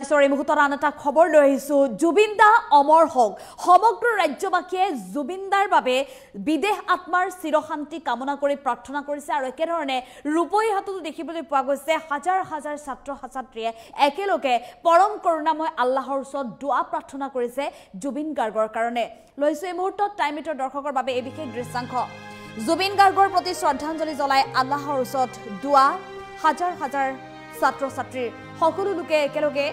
এই মুহূৰ্তত আন এটা খবৰ লৈ আহিছো জুবিন দা অমৰ হওক সমগ্ৰ ৰাজ্যবাসীয়ে জুবিন দাৰ বাবে বিদেশ আত্মাৰ চিৰশান্তি কামনা কৰি প্ৰাৰ্থনা কৰিছে আৰু একেধৰণে ৰূপৈ হাততো দেখিবলৈ পোৱা গৈছে হাজাৰ হাজাৰ ছাত্ৰ ছাত্ৰীয়ে একেলগে পৰম কৰুণাময় আল্লাহৰ ওচৰত দুআ প্ৰাৰ্থনা কৰিছে জুবিন গাৰ্গৰ কাৰণে লৈছো এই মুহূৰ্তত টাইমিটৰ দৰ্শকৰ বাবে এই বিশেষ দৃশ্যাংশ জুবিন গাৰ্গৰ প্ৰতি শ্ৰদ্ধাঞ্জলি জ্বলাই আল্লাহৰ ওচৰত দুআ হাজাৰ হাজাৰ ছাত্ৰ ছাত্ৰীৰ সকলো লোকে একেলগে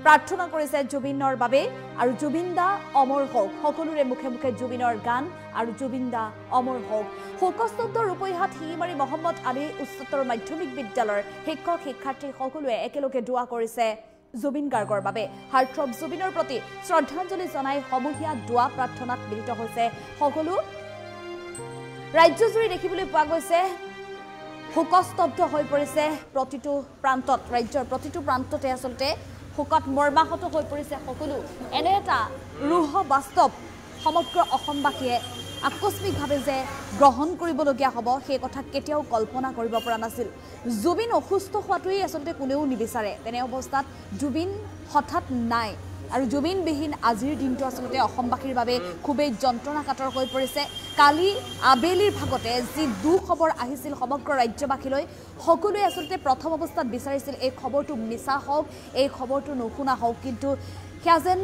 প্ৰাৰ্থনা কৰিছে জুবিনৰ বাবে আৰু জুবিন দা অমৰ হওক সকলোৰে মুখে মুখে জুবিনৰ গান আৰু জুবিন দা অমৰ হওক শোকস্তব্ধ ৰূপৈহাট শিঙিমাৰী মহম্মদ আলী উচ্চতৰ মাধ্যমিক বিদ্যালয়ৰ শিক্ষক শিক্ষাৰ্থী সকলোৱে একেলগে দুআ কৰিছে জুবিন গাৰ্গৰ বাবে হাৰ্টথ্ৰব জুবিনৰ প্ৰতি শ্ৰদ্ধাঞ্জলি জনাই সমূহীয়া দুআ প্ৰাৰ্থনাত মিলিত হৈছে সকলো ৰাজ্যজুৰি দেখিবলৈ পোৱা গৈছে শোকস্তব্ধ হৈ পৰিছে প্ৰতিটো প্ৰান্তত ৰাজ্যৰ প্ৰতিটো প্ৰান্ততে আচলতে শোকত মৰ্মাহত হৈ পৰিছে সকলো এনে এটা ৰুহ বাস্তৱ সমগ্ৰ অসমবাসীয়ে আকস্মিকভাৱে যে গ্ৰহণ কৰিবলগীয়া হ'ব সেই কথা কেতিয়াও কল্পনা কৰিব পৰা নাছিল জুবিন অসুস্থ হোৱাটোৱেই আচলতে কোনেও নিবিচাৰে তেনে অৱস্থাত জুবিন হঠাৎ নাই আৰু জুবিনবিহীন আজিৰ দিনটো আচলতে অসমবাসীৰ বাবে খুবেই যন্ত্ৰণাকাতৰ হৈ পৰিছে কালি আবেলিৰ ভাগতে যি দুখবৰ আহিছিল সমগ্ৰ ৰাজ্যবাসীলৈ সকলোৱে আচলতে প্ৰথম অৱস্থাত বিচাৰিছিল এই খবৰটো মিছা হওক এই খবৰটো নুশুনা হওক কিন্তু সেয়া যেন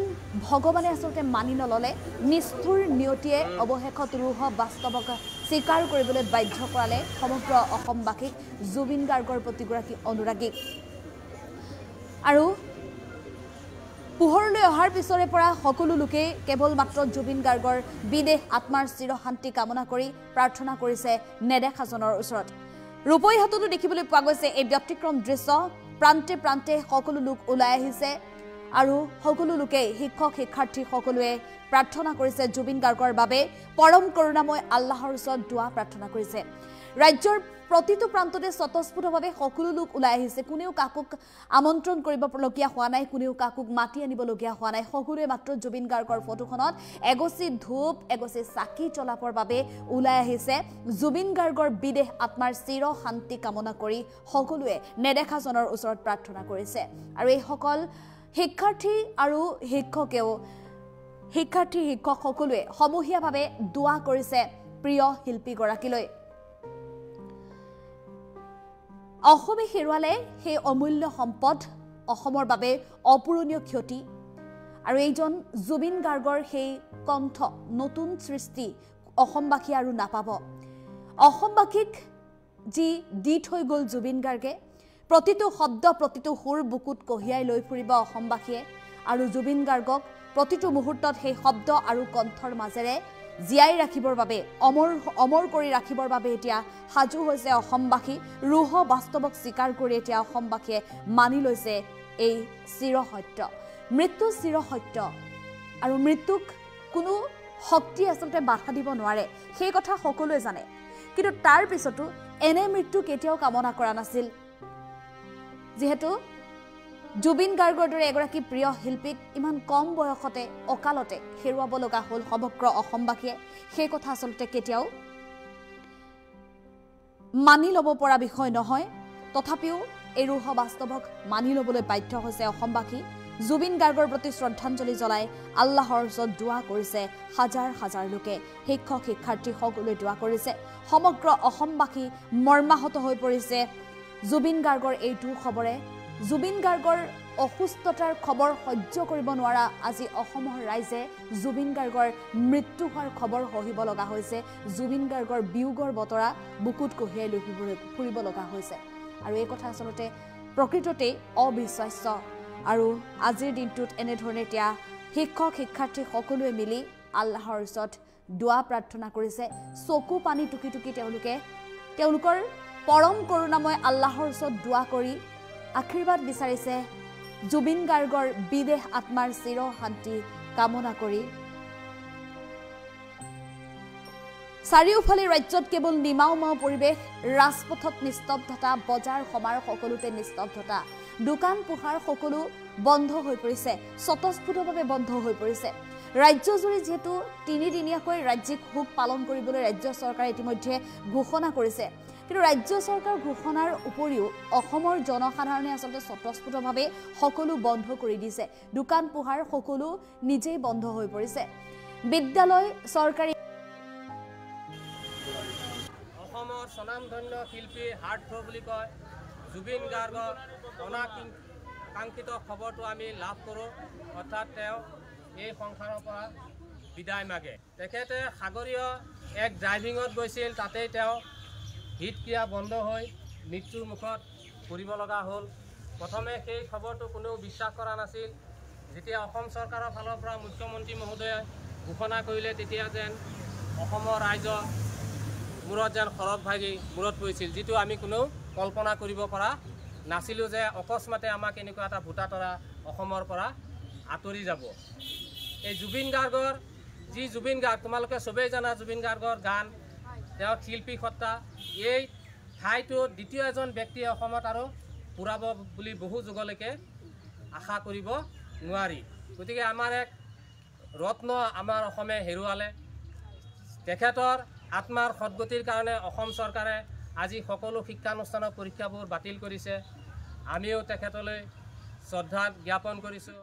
ভগৱানে আচলতে মানি নললে নিষ্ঠুৰ নিয়তিয়ে অৱশেষত ৰুহ বাস্তৱক স্বীকাৰ কৰিবলৈ বাধ্য কৰালে সমগ্ৰ অসমবাসীক জুবিন গাৰ্গৰ প্ৰতিগৰাকী অনুৰাগীক আৰু পোহৰলৈ অহাৰ পিছৰে পৰা সকলো লোকে কেৱল মাত্ৰ জুবিন গাৰ্গৰ বিদেশ আত্মাৰ চিৰশান্তি কামনা কৰি প্ৰাৰ্থনা কৰিছে নেদেখাজনৰ ওচৰত ৰূপৈহাটতো দেখিবলৈ পোৱা গৈছে এই ব্যতিক্ৰম দৃশ্য প্ৰান্তে প্ৰান্তে সকলো লোক ওলাই আহিছে আৰু সকলো লোকে শিক্ষক শিক্ষাৰ্থী সকলোৱে প্ৰাৰ্থনা কৰিছে জুবিন গাৰ্গৰ বাবে পৰম কৰুণাময় আল্লাহৰ ওচৰত দুআ প্ৰাৰ্থনা কৰিছে ৰাজ্যৰ প্ৰতিটো প্ৰান্ততে স্বতঃস্ফূৰ্তভাৱে সকলো লোক ওলাই আহিছে কোনেও কাকুক আমন্ত্ৰণ কৰিবলগীয়া হোৱা নাই কোনেও কাকুক মাতি আনিবলগীয়া হোৱা নাই সকলোৱে মাত্ৰ জুবিন গাৰ্গৰ ফটোখনত এগছি ধূপ এগছি চাকি জ্বলাবৰ বাবে ওলাই আহিছে জুবিন গাৰ্গৰ বিদেশ আত্মাৰ চিৰ শান্তি কামনা কৰি সকলোৱে নেদেখাজনৰ ওচৰত প্ৰাৰ্থনা কৰিছে আৰু এইসকল শিক্ষাৰ্থী আৰু শিক্ষক সকলোৱে সমূহীয়াভাৱে দুআ কৰিছে প্ৰিয় শিল্পীগৰাকীলৈ অসমে হেৰুৱালে সেই অমূল্য সম্পদ অসমৰ বাবে অপূৰণীয় ক্ষতি আৰু এইজন জুবিন গাৰ্গৰ সেই কণ্ঠ নতুন সৃষ্টি অসমবাসী আৰু নাপাব অসমবাসীক যি দি থৈ গ'ল জুবিন গাৰ্গে প্ৰতিটো শব্দ প্ৰতিটো সুৰ বুকুত কঢ়িয়াই লৈ ফুৰিব অসমবাসীয়ে আৰু জুবিন গাৰ্গক প্ৰতিটো মুহূৰ্তত সেই শব্দ আৰু কণ্ঠৰ মাজেৰে জীয়াই ৰাখিবৰ বাবে অমৰ কৰি ৰাখিবৰ বাবে এতিয়া সাজু হৈছে অসমবাসী ৰুহ বাস্তৱক স্বীকাৰ কৰি এতিয়া অসমবাসীয়ে মানি লৈছে এই চিৰসত্য মৃত্যু চিৰসত্য আৰু মৃত্যুক কোনো শক্তি আচলতে বাধা দিব নোৱাৰে সেই কথা সকলোৱে জানে কিন্তু তাৰ পিছতো এনে মৃত্যু কেতিয়াও কামনা কৰা নাছিল যিহেতু জুবিন গাৰ্গৰ দৰে এগৰাকী প্ৰিয় শিল্পীক ইমান কম বয়সতে অকালতে হেৰুৱাব লগা হ'ল সমগ্ৰ অসমবাসীয়ে সেই কথা আচলতে কেতিয়াও মানি ল'ব পৰা বিষয় নহয় তথাপিও এই ৰুহ বাস্তৱক মানি ল'বলৈ বাধ্য হৈছে অসমবাসী জুবিন গাৰ্গৰ প্ৰতি শ্ৰদ্ধাঞ্জলি জ্বলাই আল্লাহৰ ওচৰত দুআ কৰিছে হাজাৰ হাজাৰ লোকে শিক্ষক শিক্ষাৰ্থী সকলোৱে দুআ কৰিছে সমগ্ৰ অসমবাসী মৰ্মাহত হৈ পৰিছে জুবিন গাৰ্গৰ এই দুখবৰে জুবিন গাৰ্গৰ অসুস্থতাৰ খবৰ সহ্য কৰিব নোৱাৰা আজি অসমৰ ৰাইজে জুবিন গাৰ্গৰ মৃত্যু হোৱাৰ খবৰ সহিব লগা হৈছে জুবিন গাৰ্গৰ বিয়োগৰ বতৰা বুকুত কঢ়িয়াই লৈ ফুৰিব লগা হৈছে আৰু এই কথা আচলতে প্ৰকৃততেই অবিশ্বাস্য আৰু আজিৰ দিনটোত এনেধৰণে এতিয়া শিক্ষক শিক্ষাৰ্থী সকলোৱে মিলি আল্লাহৰ ওচৰত দুআ প্ৰাৰ্থনা কৰিছে চকু পানী টুকি টুকি তেওঁলোকৰ পৰম কৰুণাময় আল্লাহৰ ওচৰত দুআ কৰি আশীৰ্বাদ বিচাৰিছে জুবিন গাৰ্গৰ বিদেশ আত্মাৰ চিৰ শান্তি কামনা কৰি চাৰিওফালে ৰাজ্যত কেৱল নিমাওমাও পৰিৱেশ ৰাজপথত নিস্তব্ধতা বজাৰ সমাৰ সকলোতে নিস্তব্ধতা দোকান পোহাৰ সকলো বন্ধ হৈ পৰিছে স্বতঃস্ফূৰ্তভাৱে বন্ধ হৈ পৰিছে ৰাজ্যজুৰি যেহেতু তিনিদিনীয়াকৈ ৰাজ্যিক শোক পালন কৰিবলৈ ৰাজ্য চৰকাৰে ইতিমধ্যে ঘোষণা কৰিছে কিন্তু ৰাজ্য চৰকাৰ ঘোষণাৰ উপৰিও অসমৰ জনসাধাৰণে আচলতে স্বতঃস্ফূৰ্তভাৱে সকলো বন্ধ কৰি দিছে দোকান পোহাৰ সকলো নিজেই বন্ধ হৈ পৰিছে বিদ্যালয় চৰকাৰী অসমৰ স্বনামধন্য শিল্পী হাৰ্টথ্ৰ বুলি কয় জুবিন গাৰ্গৰ অনাকাংক্ষিত খবৰটো আমি লাভ কৰোঁ অৰ্থাৎ তেওঁ এই সংসাৰৰ পৰা বিদায় মাগে তেখেতে সাগৰীয় এক ড্ৰাইভিঙত গৈছিল তাতেই তেওঁ হৃদক্ৰিয়া বন্ধ হৈ মৃত্যুৰ মুখত পৰিব লগা হ'ল প্ৰথমে সেই খবৰটো কোনেও বিশ্বাস কৰা নাছিল যেতিয়া অসম চৰকাৰৰ ফালৰ পৰা মুখ্যমন্ত্ৰী মহোদয়ে ঘোষণা কৰিলে তেতিয়া যেন অসমৰ ৰাইজৰ মূৰত যেন খৰগ ভাগি মূৰত পৰিছিল যিটো আমি কোনেও কল্পনা কৰিব পৰা নাছিলোঁ যে অকস্মাতে আমাক এনেকুৱা এটা ভূতাতৰা অসমৰ পৰা আঁতৰি যাব এই জুবিন গাৰ্গৰ যি জুবিন গাৰ্গ তোমালোকে চবেই জানা জুবিন গাৰ্গৰ গান তেওঁ শিল্পী সত্তা এই ঠাইটো দ্বিতীয় এজন ব্যক্তিয়ে অসমত আৰু পুৰাব বুলি বহু যুগলৈকে আশা কৰিব নোৱাৰি গতিকে আমাৰ এক ৰত্ন আমাৰ অসমে হেৰুৱালে তেখেতৰ আত্মাৰ সদ্গতিৰ কাৰণে অসম চৰকাৰে আজি সকলো শিক্ষানুষ্ঠানৰ পৰীক্ষাবোৰ বাতিল কৰিছে আমিও তেখেতলৈ শ্ৰদ্ধা জ্ঞাপন কৰিছোঁ